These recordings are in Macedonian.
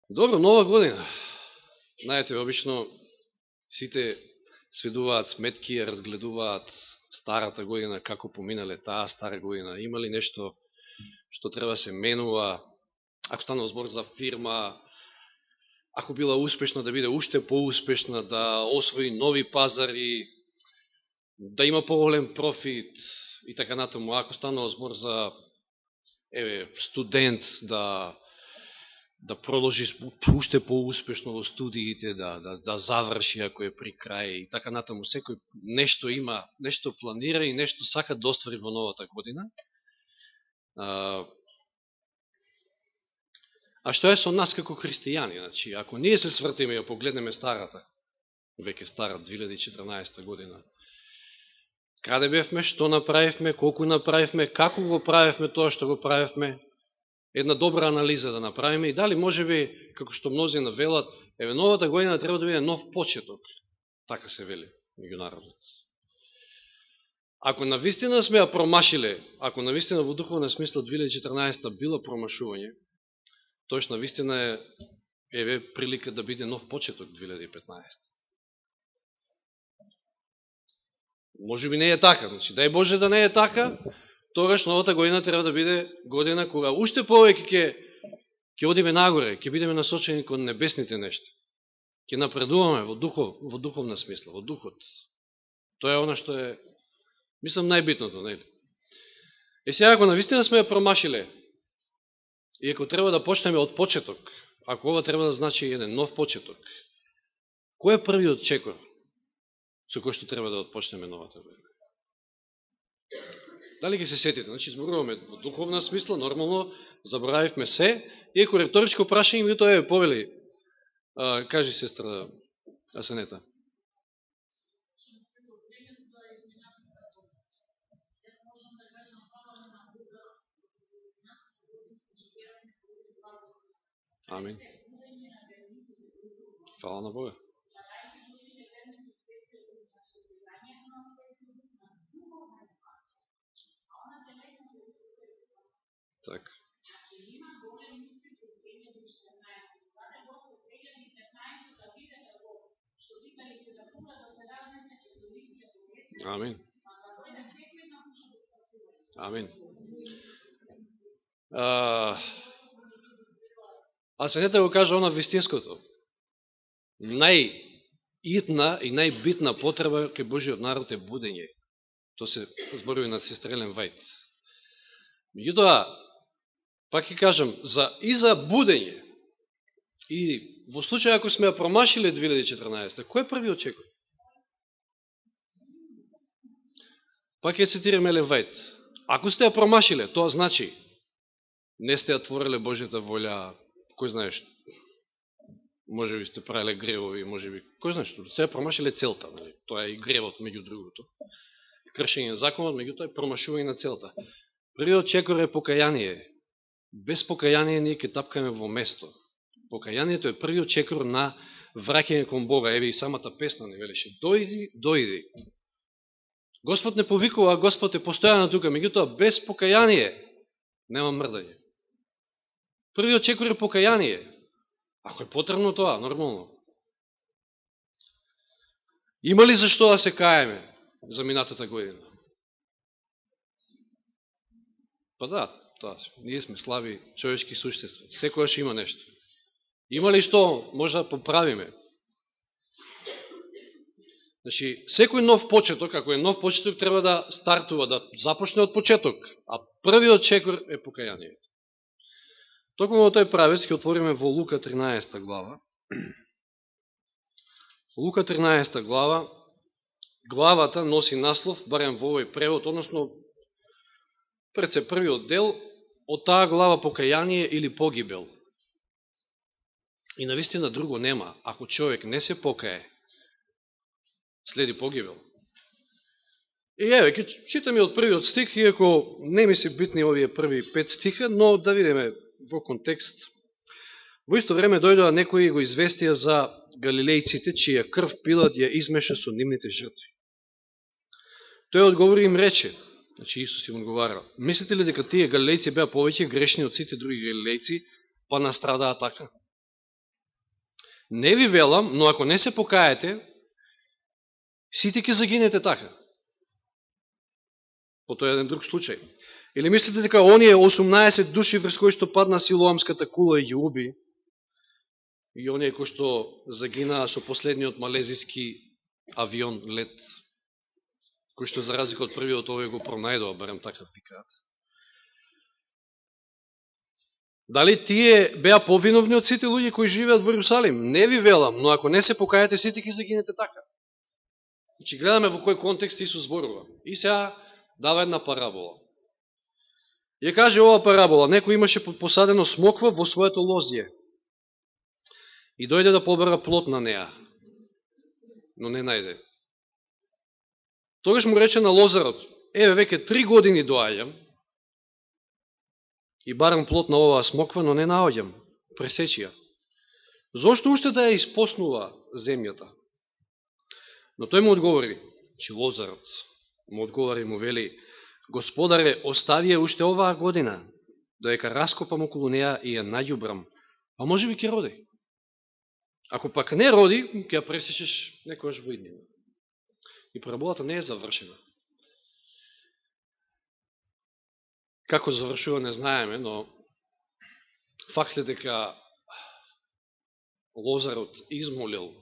Добро, нова година. Знаете, обично сите сведуваат сметки, ја разгледуваат старата година, како поминале таа стара година. Има ли нешто што треба да се менува? Ако станува збор за фирма, ако била успешна, да биде уште поуспешна, да освои нови пазари, да има поголем профит и така натаму. Ако станува збор за студент, да продолжи уште поуспешно во студиите, да заврши ако е при крај и така натаму. Секој нешто има, нешто планира и нешто сака да оствари во новата година. А што е со нас како христијани? Значи, ако ние се свртиме и ја погледнеме старата, веќе стара 2014 година, каде бевме, што направивме, колку направивме, како го правивме тоа што го правивме, една добра анализа да направиме и дали можеби, како што мнози навелат, новата година треба да биде нов почеток. Така се вели меѓу народот. Ако навистина сме ја промашиле, ако навистина во духовна смисла 2014 била промашување, тоаш навистина е прилика да биде нов почеток 2015. Можеби не е така, значи, дај Боже да не е така, тогаш новата година треба да биде година кога уште повеќе ќе одиме нагоре, ќе бидеме насочени кон небесните нешта. Ќе напредуваме во духовна смисла, во духот. Тоа е она што е, мислам, најбитното, нели? Сега, ако навистина сме ја промашиле, и ако треба да почнеме од почеток, ако ова треба да значи еден нов почеток, кој е првиот чекор со кој што треба да почнеме новата година? Дали ќе се сетите? Значи, зборуваме во духовна смисла, нормално, заборавивме се, иако риторичко прашање, ми тоа е повели. Кажи, сестра Асанета. Амин. Фала на Бога. Така. Амин. Амин. Асанета го кажа она вистинското. Најитна и најбитна потреба кај Божиот народ е будење. То се зборови на сестра Елен Вајт. Меѓутоа, пак ќе кажам, и за будење, и во случај ако сме ја промашиле 2014, кој е првиот чекор? Пак ќе цитирам Елен Вајт. Ако сте ја промашиле, тоа значи не сте ја твориле Божјата волја, кој знаеш, може би сте правиле гревови, може би, кој знаеш, сте ја промашиле целта, нали? Тоа е и гревот меѓу другото. Кршење на законот, меѓу тоа е промашување на целта. Првиот чекор е покаяние. Без покаяние ние ќе тапкаме во место. Покајанието е првиот чекор на враќање кон Бога. Еве и самата песна не велеше. Дојди, дојди. Господ не повикува, а Господ е постојано тука. Меѓутоа, без покаяние нема мрдање. Првиот чекор е покаяние. Ако е потребно тоа, нормално. Има ли зашто да се каеме за минатата година? Па да, тоа ние сме слаби човечки суштества. Секојаш има нешто. Има ли што може да поправиме? Значи, секој нов почеток, ако е нов почеток, треба да стартува, да започне од почеток, а првиот чекор е покајанието. Токму во тој правец ќе отвориме во Лука 13 глава. Лука 13 глава, главата носи наслов, барем во овој превод, односно пред се првиот дел, од таа глава покаяние или погибел. И навистина друго нема. Ако човек не се покае, следи погибел. И еве, ќе читаме од првиот стих, иако не ми се битни овие први 5 стиха, но да видиме во контекст. Во исто време дојдоа некои и го известија за галилејците, чија крв Пилат ја измеша со нивните жртви. Тој одговори им рече, значи Исус им одговара, мислите ли дека тие галилејци беа повеќе грешни од сите други галилејци, па настрадаа така? Не ви велам, но ако не се покаете, сите ќе загинете така. По тој еден друг случај. Или мислите дека оние 18 души врз кои што падна Силоамската кула и ги уби, и оние кои што загинаа со последниот малезиски авион лет, кои што за разлика од првиот овој го пронајдува, барем така викаат. Дали тие беа повиновни од сите луѓе кои живеат во Иерусалим? Не ви велам, но ако не се покаете, сите ќе загинете така. Значи, гледаме во кој контекст Исус зборува. И сега дава една парабола. Ја каже ова парабола: некој имаше посадено смоква во своето лозје и дојде да побера плод на неа, но не најде. Тогаш му рече на лозарот: еве, веќе 3 години доаѓам и барам плод на оваа смоква, но не наоѓам. Пресечи ја. Зошто уште да ја испоснува земјата? Но тој му одговори, че лозарот му одговори и му вели: Господаре, остави ја уште оваа година, доека раскопам околу неа и ја наѓубрам, па може би ќе роди. Ако пак не роди, ќе ја пресечеш некојаш во иднина. И параболата не е завршена. Како завршува не знаеме, но факт е дека лозарот измолил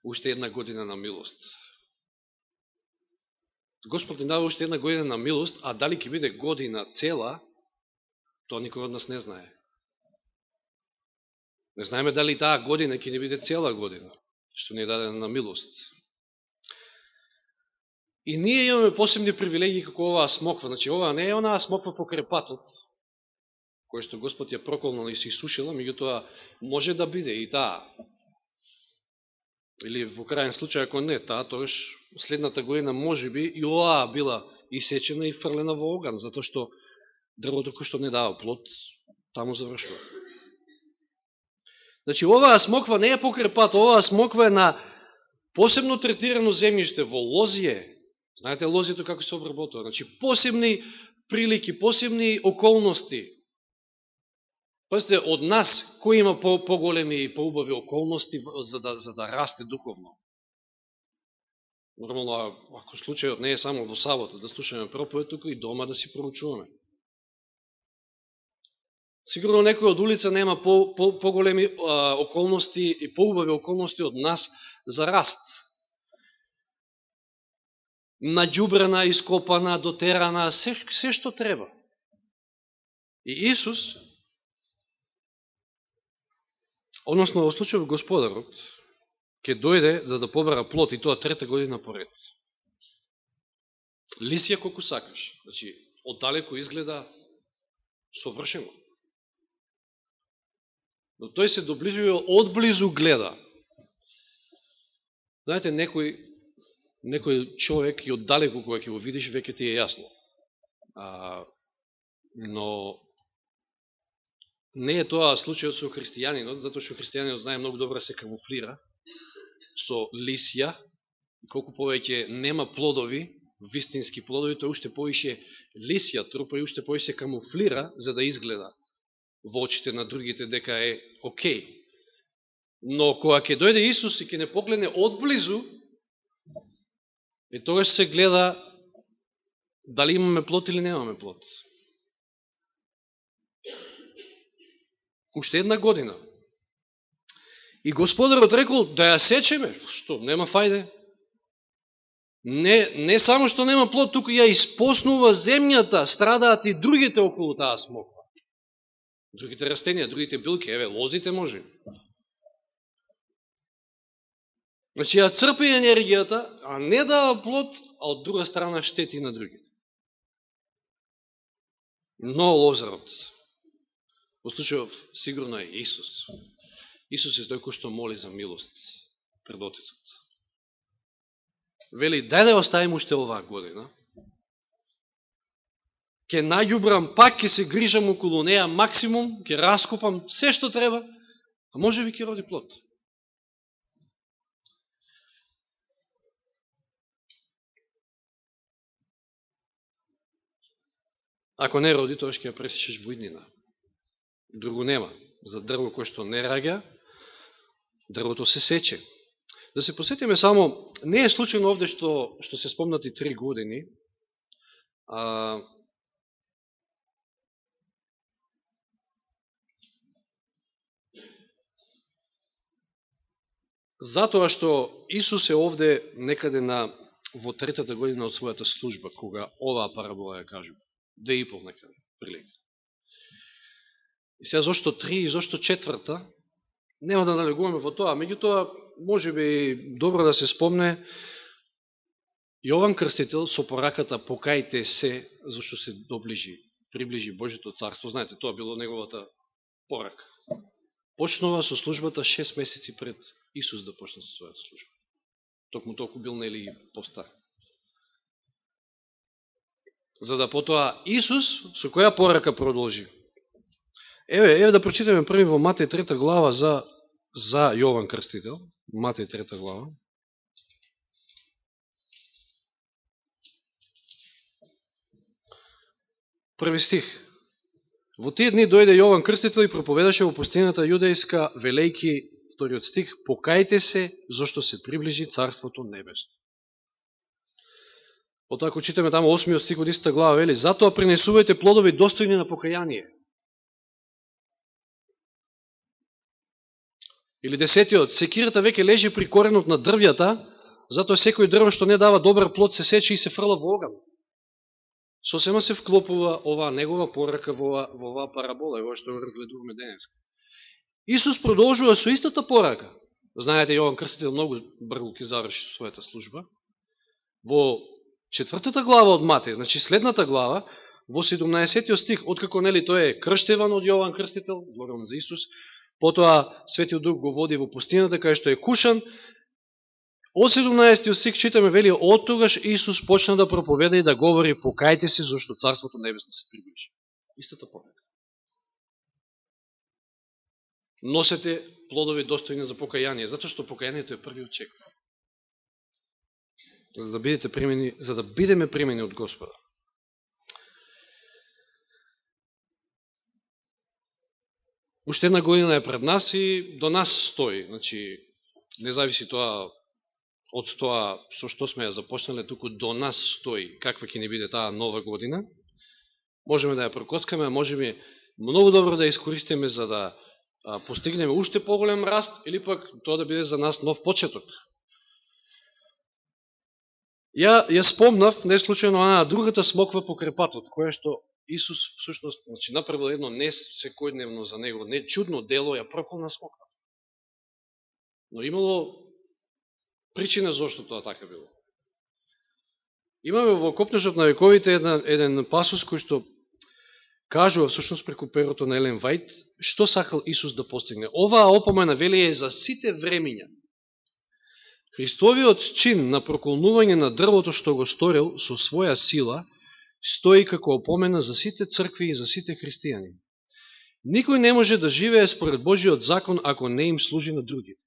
уште една година на милост. Господ ни дава уште една година на милост, а дали ќе биде година цела, тоа никој од нас не знае. Не знаеме дали таа година ќе ни биде цела година, што ни е дадена на милост. И ние имаме посебни привилегии како оваа смоква. Значи, оваа не е онаа смоква по крепатот, која што Господ ја проколнал и се исушила, меѓутоа може да биде и таа. Или во крајен случај, ако не таа, тогаш следната година може би и оваа била исечена и фрлена во оган, затоа што дрвото кој што не дава плод, таму завршува. Значи, оваа смоква не е по крепат, оваа смоква е на посебно третирано земјиште, во лозје. Знаете лозјето како се обработува? Значи, посебни прилики, посебни околности. Пазите, од нас, кој има поголеми и поубави околности за да расте духовно? Нормално, ако случајот не е само во сабота, да слушаме проповед, тука и дома да си проучуваме. Сигурно некој од улица нема поголеми околности и поубави околности од нас за раст. Наđубрана, ископана, дотерана, се што треба. И Исус, односно во случајот Господарот, ќе дојде за да побара плод, и тоа 3-та година поред. Лисија колку сакаш. Значи, оддалеку изгледа совршено. Но тој се доближува, одблизу гледа. Знаете, некој човек и оддалеку кога ќе го видиш, веќе ти е јасно. Но не е тоа случајот со христијанинот, затоа што христијанинот знае многу добро се камуфлира со лисја, колку повеќе нема плодови, вистински плодови, тој уште повише лисја трупа и уште повише камуфлира за да изгледа во очите на другите дека е окей. Но кога ќе дојде Исус и ќе не погледне одблизу, и тогаш се гледа дали имаме плод или немаме плод. Уште една година. И Господарот рекол да ја сечеме. Што, нема фајде? Не само што нема плод, туку ја испоснува земјата, страдаат и другите околу таа смоква. Другите растенија, другите билки, еве, лозите може. Значи, ја црпи енергијата, а не дава плод, а од друга страна штети на другите. Но лозарот, во случајов, сигурно е Исус. Исус е тој кој што моли за милост пред Отецот. Вели, дај да оставим уште оваа година, ќе наѓубрам, пак ќе се грижам околу неа максимум, ќе раскопам се што треба, а може би ќе роди плод. Ако не роди, тоа ќе ја пресечеш во иднина. Друго нема. За дрво кој што не раѓа, дрвото се сече. Да се посетиме само, не е случайно овде што се спомнати 3 години, затоа што Исус е овде некаде во 3-та година од својата служба, кога оваа парабола ја кажува. 2,5 некаде, прилика. И сега зашто 3 и зашто 4-та, нема да налегуваме во тоа, меѓутоа, може би добро да се спомне, Јован Крстител со пораката покајте се, зашто се приближи Божјото царство. Знаете, тоа било неговата порака. Почнува со службата 6 месеци пред Исус да почне со својата служба. Токму толку бил нели постар. За да потоа Исус со која порака продолжи? Еве да прочитаме први во Матеј 3 глава за Јован Крстител. Матеј 3 глава. Први стих. Во тие дни дојде Јован Крстител и проповедаше во пустината јудејска, велејки, вториот стих, покајте се, зашто се приближи Царството Небесно. Потоа, ако читаме тамо 8 стих од истата глава, вели, затоа принесувајте плодови достојни на покаяние. Или 10-тиот, секирата веќе лежи при коренот на дрвјата, затоа секој дрво што не дава добар плод се сече и се фрла во оган. Сосема се вклопува оваа негова порака во оваа парабола, ова што разгледуваме денес. Исус продолжува со истата порака. Знаете, Јован Крстител многу брзо ќе заврши со својата служба. Во 4-та глава од Матеј, значи следната глава, во 17-тиот стих, откако нели тој е крштеван од Јован Крстител, зборувам за Исус, потоа Светиот Дух го води во пустината, кај што е кушан. Од 17 стих читаме, вели, од тогаш Исус почна да проповеда и да говори, покајте се, зашто Царството Небесно се приближи. Истата порака. Носете плодови достојни за покаяние, затоа што покајанието е првиот чек. За да бидеме примени од Господа. Уште една година е пред нас и до нас стои. Значи, не зависи тоа од тоа со што сме ја започнале, туку до нас стои каква ќе ни биде таа нова година. Можеме да ја прокоцкаме, можеме многу добро да ја искористиме за да постигнеме уште поголем раст, или пак тоа да биде за нас нов почеток. Ја спомнав, не случајно, другата смоква по крепатот, која што Исус всушност направил едно не секојдневно за него, не чудно дело, ја проколна смоквата. Но имало причина зашто тоа така било. Имаме во Копнежот на вековите еден пасус кој што кажува всушност преку перото на Елен Вајт што сакал Исус да постигне. Оваа опомена вели е за сите времиња. Христовиот чин на проколнување на дрвото што го сторил со своја сила стои како опомена за сите цркви и за сите христијани. Никој не може да живее според Божиот закон ако не им служи на другите.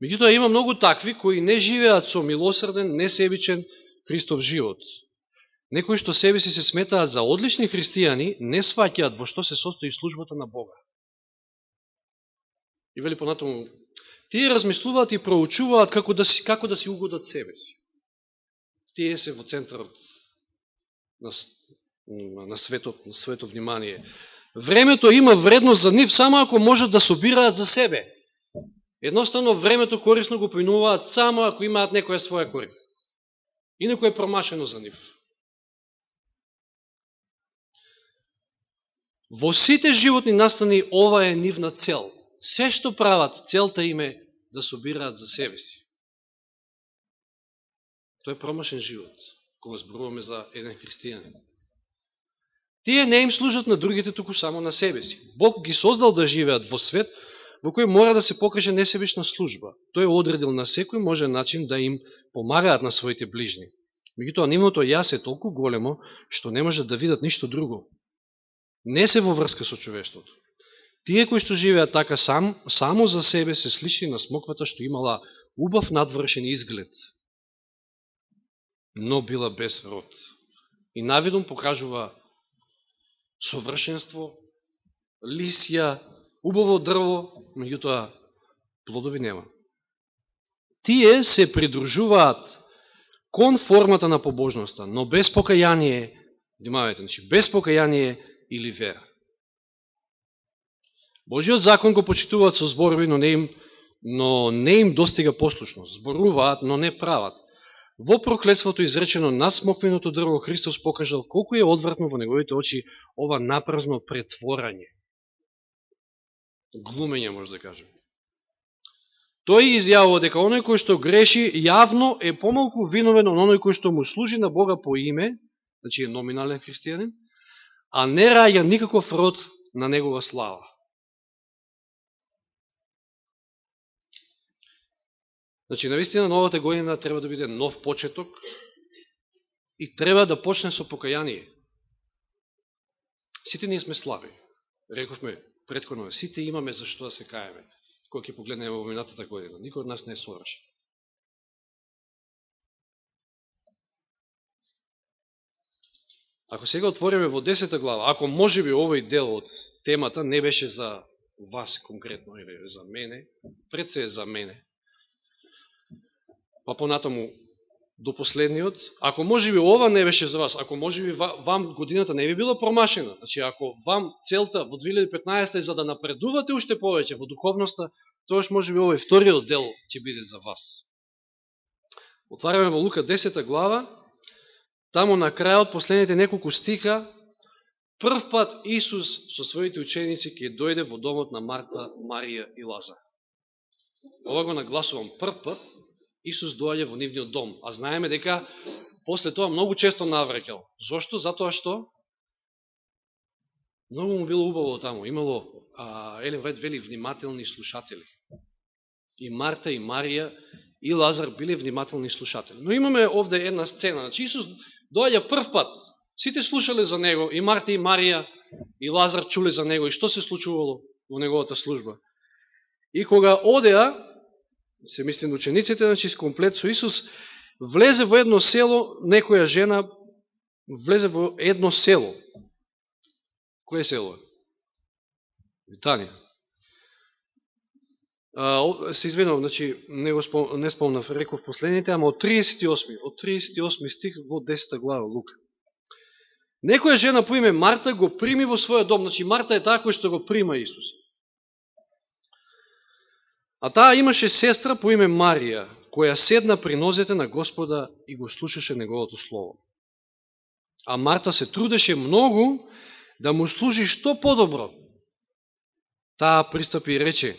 Меѓутоа има многу такви кои не живеат со милосрден, несебичен Христов живот. Некои што себе си се сметаат за одлични христијани, не сваќаат во што се состои службата на Бога. И вели понатаму, тие размислуваат и проучуваат како да си угодат себе си. Тие се во центарот на своето внимание. Времето има вредност за нив само ако можат да собираат за себе. Едноставно времето корисно го поинуваат само ако имаат некоја своја корист. Инако е промашено за нив. Во сите животни настани ова е нивна цел. Се што прават, целта им е да собираат за себе си. Тоа е промашен живот, кога зборуваме за еден христијанин. Тие не им служат на другите, туку само на себе си. Бог ги создал да живеат во свет, во кој мора да се покаже несебична служба. Тој одредил на секој можен начин да им помагаат на своите ближни. Меѓутоа, нивното јас е толку големо, што не можат да видат ништо друго. Не се во врска со човештвото. Тие кои што живеат така само за себе се слични на смоквата што имала убав надвршен изглед, но била без род. И навидом покажува совршенство, лисја, убаво дрво, меѓутоа плодови нема. Тие се придружуваат кон формата на побожноста, но без покаяние, внимавајте, значи, без покаяние или вера. Божиот закон го почитуваат со зборови, но не им достига послушност. Зборуваат, но не прават. Во проклетството изречено на смоквеното дрво Христос покажал колку е одвратно во неговите очи ова напразно претворање. Глумење, може да кажем. Тој изјавува дека оној кој што греши јавно е помалку виновен од оној кој што му служи на Бога по име, значи е номинален христијанин, а не раѓа никаков род на негова слава. Значи, навистина, новата година треба да биде нов почеток и треба да почне со покаяние. Сите ние сме слаби. Рековме претходно, сите имаме за што да се каеме. Кога ќе погледнеме во минатата година. Никој од нас не е совршен. Ако сега отвориме во 10 глава, ако може би овој дел од темата не беше за вас конкретно, или за мене, пред се е за мене, па понатаму до последниот, ако може би ова не беше за вас, ако може би вам годината не би била промашена, значи ако вам целта во 2015 е за да напредувате уште повеќе во духовноста, тоаш може би овој вториот дел ќе биде за вас. Отваряме во Лука 10 глава, таму на крајот, последните неколку стиха, прв пат Исус со своите ученици ќе дојде во домот на Марта, Марија и Лазар. Ова го нагласувам прв пат, Исус доаѓа во нивниот дом, а знаеме дека после тоа многу често навраќал. Зошто? Затоа што многу му било убаво таму. Имало, Елен Вајд вели, внимателни слушатели. И Марта, и Марија, и Лазар биле внимателни слушатели. Но имаме овде една сцена. Значи Исус доаѓа прв пат. Сите слушале за него, и Марта, и Марија, и Лазар чуле за него, и што се случувало во неговата служба. И кога одеа, се мислим учениците, значи с комплет со Исус, влезе во едно село, некоја жена влезе во едно село. Кое село е? Витанија. Се извинувам, значи не спомнав, реков последните, ама од 38 стих во 10 глава Лука. Некоја жена по име Марта го прими во својот дом, значи Марта е таа која што го прима Исус. А таа имаше сестра по име Марија, која седна при нозете на Господа и го слушаше неговото слово. А Марта се трудеше многу да му служи што подобро. Таа пристапи и рече: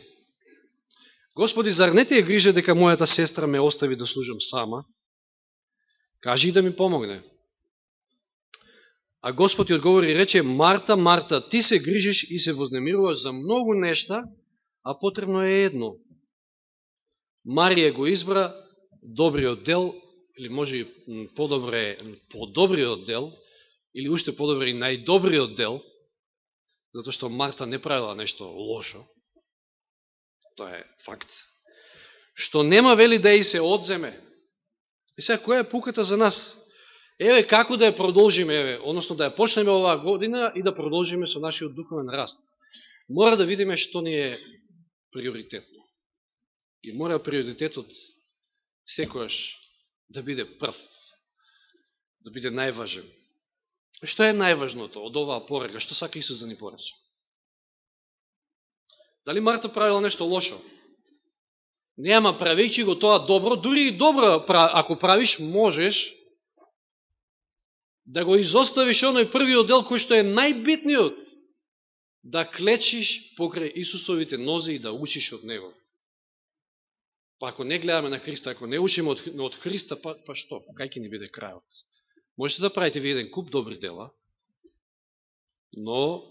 Господи, зар не ти е грижа дека мојата сестра ме остави да служам сама? Кажи да ми помогне. А Господ ја одговори и рече: Марта, Марта, ти се грижиш и се вознемируваш за многу нешта, а потребно е едно. Марија го избра добриот дел, или може и подобре подобриот дел, или уште подобре и најдобриот дел, затоа што Марта не правила нешто лошо. Тоа е факт. Што нема, вели, да и се одземе. И сега, која е пуката за нас? Еве како да ја продолжиме, односно да ја почнеме оваа година и да продолжиме со нашиот духовен раст. Мора да видиме што ни е приоритетно. И мора приоритетот секојаш да биде прв, да биде најважен. Што е најважното од оваа порака? Што сака Исус да ни порача? Дали Марта правила нешто лошо? Нема, правејќи го тоа добро, дури и добро, ако правиш, можеш да го изоставиш оној првиот дел кој што е најбитниот, да клечиш покрај Исусовите нози и да учиш од Него. Па ако не гледаме на Христа, ако не учиме од Христа, па што? Кај ќе ни биде крајот? Можете да правите ви еден куп добри дела, но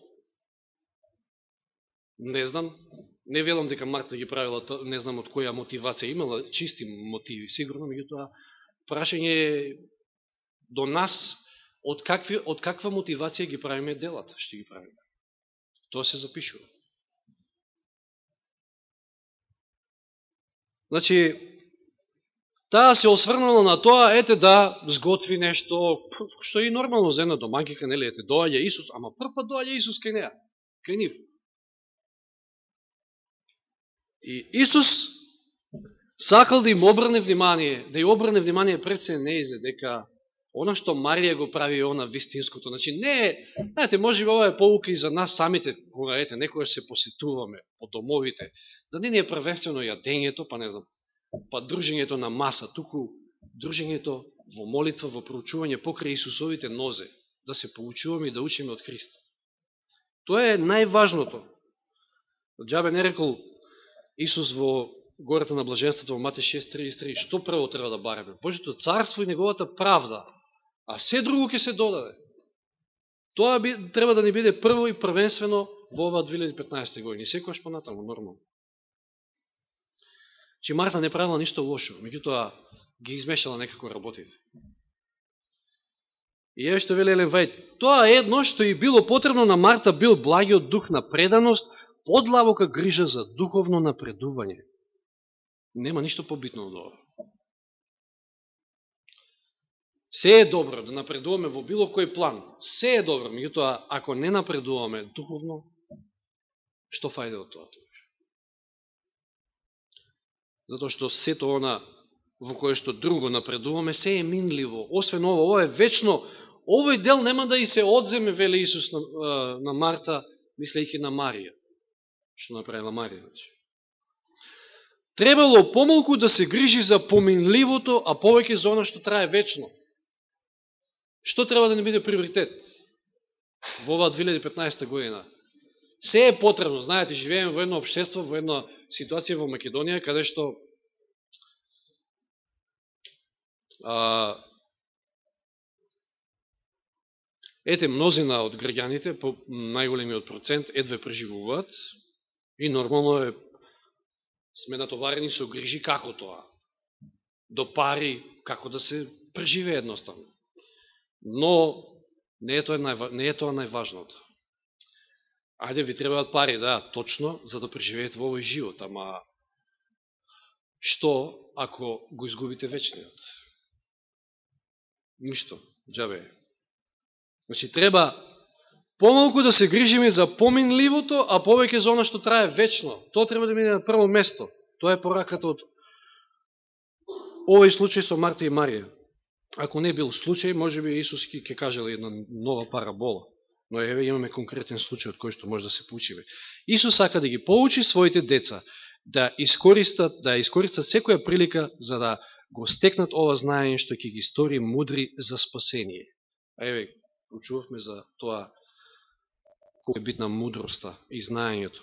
не знам, не велам дека Марта ги правила, не знам од која мотивација имала, чисти мотиви, сигурно, меѓутоа прашање е до нас од каква мотивација ги правиме делата, што ги правиме. Тоа се запишува. Значи, таа се осврнала на тоа, ете да сготви нешто, што е и нормално за една домаќинка, нели, ете, доаѓа Исус, ама прв пат доаѓа Исус кај неа, кај нив. И Исус Сакал да им обрне внимание, да ја обрне внимание пред се неизе, дека она што Марија го прави она вистинското. Значи, не, знаете, може би ова е поука и за нас самите, кога ете, некоја се посетуваме по домовите, да не е првенствено јадењето, па не знам, па дружењето на маса, туку дружењето во молитва, во проучување покрај Исусовите нозе, да се поучуваме и да учиме од Христа. Тоа е најважното. Џабе не рекол Исус во гората на блаженството во Матеј 6.33, што прво треба да бараме? Божето царство и неговата правда, а се друго ќе се додаде. Тоа треба да ни биде прво и првенствено во ова 2015 година. И секојаш понатаму, нормално. Че Марта не правила ништо лошо, меѓутоа ги измешала некако работите. И еве што вели Елен Вајд, тоа едно што и било потребно на Марта бил благиот дух на преданост, подлабока грижа за духовно напредување. Нема ништо побитно од ова. Се е добро да напредуваме во било кој план. Се е добро, меѓутоа ако не напредуваме духовно, што фајде од тоа? Затоа што сето она во кое што друго напредуваме, се е минливо. Освен ова е вечно. Овој дел нема да и се одземе, вели Исус на Марта, мислејќи на Марија. Што направила Марија, значи. Требало помалку да се грижи за поминливото, а повеќе за она што трае вечно. Што треба да не биде приоритет во оваа 2015 година? Се е потребно, знаете, живееме во едно општество, во една ситуација во Македонија, каде што ете, мнозина од граѓаните, по најголемиот процент, едве преживуваат и нормално е, сме натоварени со грижи како тоа. До пари, како да се преживее едноставно. Но не е тоа најважното. Ајде, ви требаат пари, да, точно, за да преживеете во овој живот, ама што ако го изгубите вечниот? Ништо, џабе. Значи, треба помалку да се грижиме за поминливото, а повеќе за оно што трае вечно. Тоа треба да биде на прво место. Тоа е пораката од овој случај со Марта и Марија. Ако не бил случај, може би Исус ќе кажел една нова парабола. Но еве имаме конкретен случај од кој што може да се поучиме. Исус сака да ги поучи своите деца да искористат секоја прилика за да го стекнат ова знаење што ќе ги стори мудри за спасение. А еве, учувавме за тоа колко е битна мудроста и знаењето.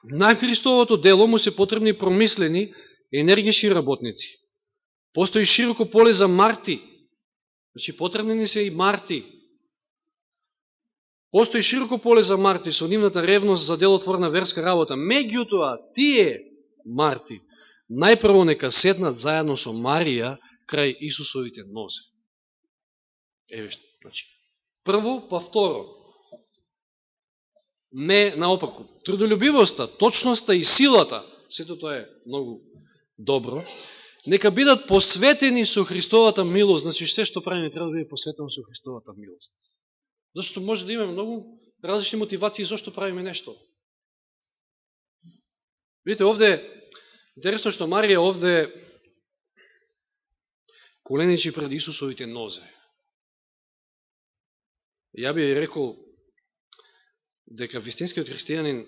На Христовото дело му се потребни промислени, енергични работници. Постои широко поле за Марти. Значи, потребни ни се и Марти. Постои широко поле за Марти со нивната ревност за делотворна верска работа. Меѓутоа, тие Марти најпрво нека седнат заедно со Марија крај Исусовите нозе. Еве што, значи, прво, па второ. Не наопаку. Трудолюбивоста, точноста и силата, сето тоа е многу добро, нека бидат посветени со Христовата милост. Значи, се што правиме треба да биде посветено со Христовата милост. Зашто може да имаме многу различни мотивации зашто правиме нешто. Видите, овде, интересно што Марија овде коленичи пред Исусовите нозе. Ја би рекол дека вистинскиот христијанин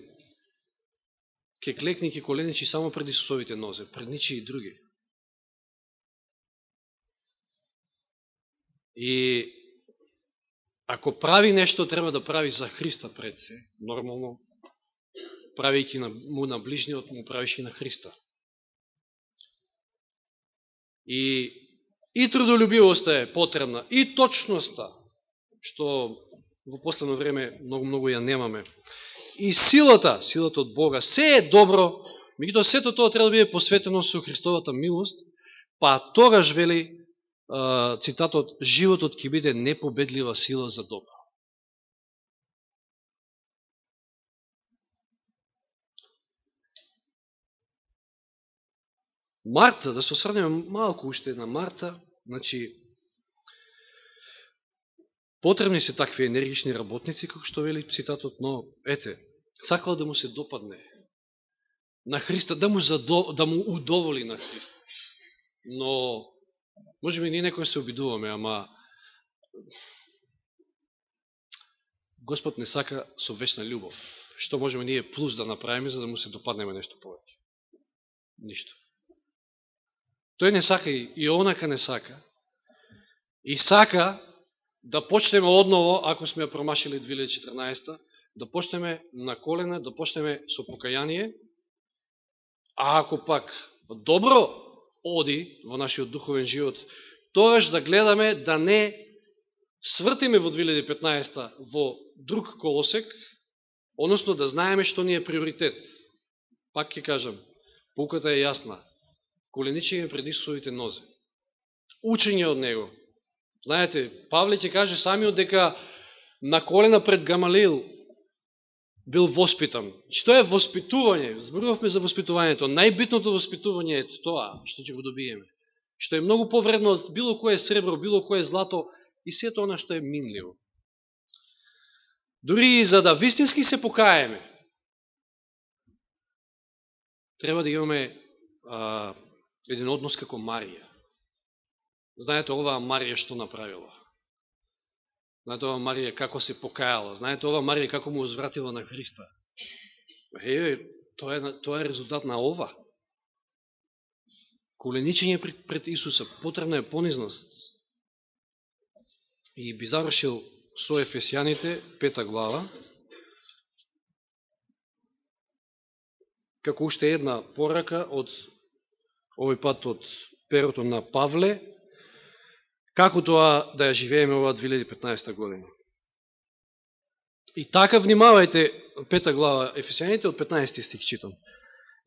ќе клекне и ќе коленичи само пред Исусовите нозе, пред ничи и други. И ако прави нешто, треба да прави за Христа пред се, нормално, правејќи му на ближниот, му правиш и на Христа. И трудолюбивоста е потребна, и точноста, што во последно време многу ја немаме. И силата од Бога, се е добро, меѓутоа сето тоа треба да биде посветено со Христовата милост, па тогаш вели цитатот, животот ќе биде непобедлива сила за добро. Марта, да се осврнеме малку уште на Марта, значи, потребни се такви енергични работници, како што вели цитатот, но, ете, сакала да му се допадне. на Христа, да му удоволи на Христа. Но, може би ние некој се обидуваме, ама Господ не сака со вечна љубов. Што можеме ние плюс да направиме, за да му се допаднеме нешто повеќе? Ништо. Тој не сака и онака не сака. И сака да почнеме одново, ако сме ја промашили 2014, да почнеме на колена, да почнеме со покаяние, а ако пак добро оди во нашиот духовен живот, тогаш да гледаме да не свртиме во 2015 во друг колосек, односно да знаеме што ни е приоритет. Пак ќе кажам, поуката е јасна. Коленичење пред Исусовите нозе. Учење од Него. Знаете, Павле ќе каже самиот дека на колена пред Гамалиил бил воспитан. Што е воспитување? Зборувавме за воспитувањето. Најбитното воспитување е тоа што ќе го добиеме. Што е многу повредно од било кое сребро, било кое злато и сето она што е минливо. Дури и за да вистински се покаеме, треба да имаме еден однос како Марија. Знаете оваа Марија што направила? Знаете оваа Марија како се покајала? Знаете оваа Марија како му узвратила на Христа? Тоа е резултат на ова. Коленичење пред Исуса, потребна е понизност. И би завршил со Ефесијаните, 5 глава, како уште една порака од овој пат од перото на Павле, како тоа да ја живееме оваа 2015 година. И така внимавајте, 5 глава Ефесијаните, од 15 стих читам.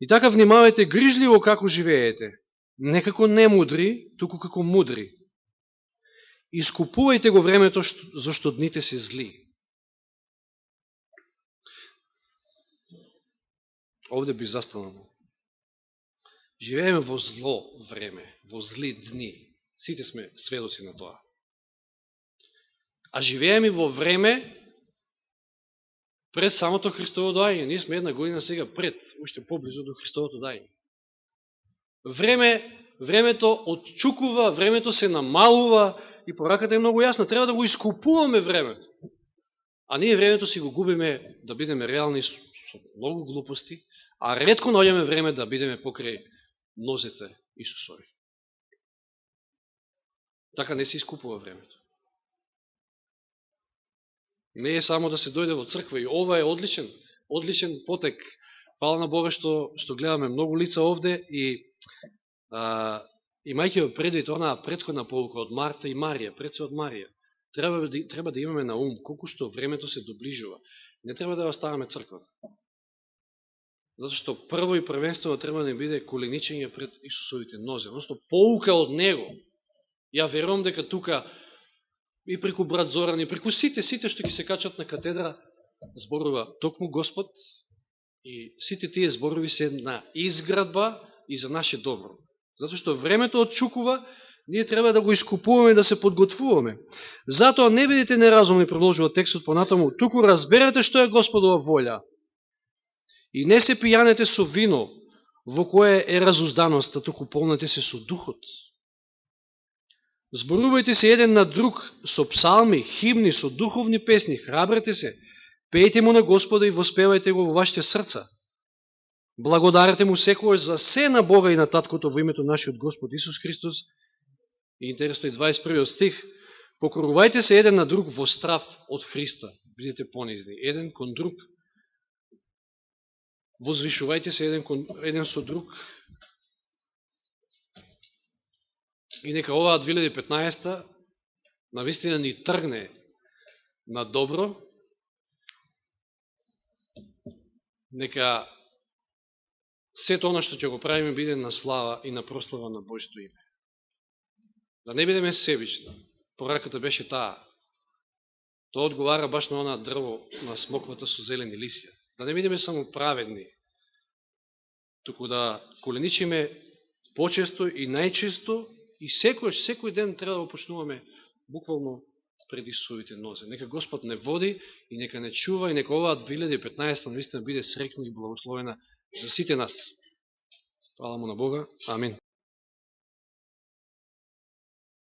И така внимавајте грижливо како живеете, не како немудри, туку како мудри. Искупувајте го времето, зашто дните се зли. Овде би застанало. Живееме во зло време, во зли дни. Сите сме сведоци на тоа. А живееме во време пред самото Христово доаѓање. Ние сме една година сега пред, уште поблизо до Христовото доаѓање. Времето отчукува, времето се намалува и пораката е многу јасна. Треба да го искупуваме времето. А ние времето си го губиме да бидеме реални со многу глупости, а ретко наоѓаме време да бидеме покрај нозете Исусови. Така не се искупува времето. Не е само да се дојде во црква и ова е одличен потек. Фала на Бога што гледаме многу лица овде и имајќи во предвид онаа претходна полука од Марта и Марија, пред се од Марија, треба да имаме на ум колку што времето се доближува. Не треба да оставаме црквата. Зато што прво и првенствено треба да биде коленичење пред Исусовите нозе, односно поука од Него. Ја верувам дека тука и преку брат Зоран, и преку сите што ќе се качат на катедра, зборува токму Господ и сите тие зборови се на изградба и за наше добро. Зато што времето отчукува, ние треба да го искупуваме, да се подготвуваме. Затоа не бидете неразумни, продолжува текстот понатаму, туку разберете што е Господова волја. И не се пијанете со вино, во кое е разузданост, а туку полнете се со духот. Зборувајте се еден на друг со псалми, химни, со духовни песни, храбрете се, пејте му на Господа и воспевајте го во вашите срца. Благодарете му секој за се на Бога и на Таткото во името нашиот Господ Исус Христос. И интересно и 21 стих. Покорувајте се еден на друг во страв од Христа. Бидете понизни. Еден кон друг. Возвишувајте се еден со друг. И нека оваа 2015 навистина ни тргне на добро. Нека сето оно што ќе го правиме биде на слава и на прослава на Божјето име. Да не бидеме себични. Пораката беше таа. Тоа одговара баш на она дрво на смоквата со зелени лисија. Да не бидеме само праведни, туку да коленичиме почесто и најчесто и секој ден треба да почнуваме буквално преди своите нозе. Нека Господ не води и нека не чува и нека оваа 2015 наистина биде срекна и благословена за сите нас. Фала му на Бога. Амин.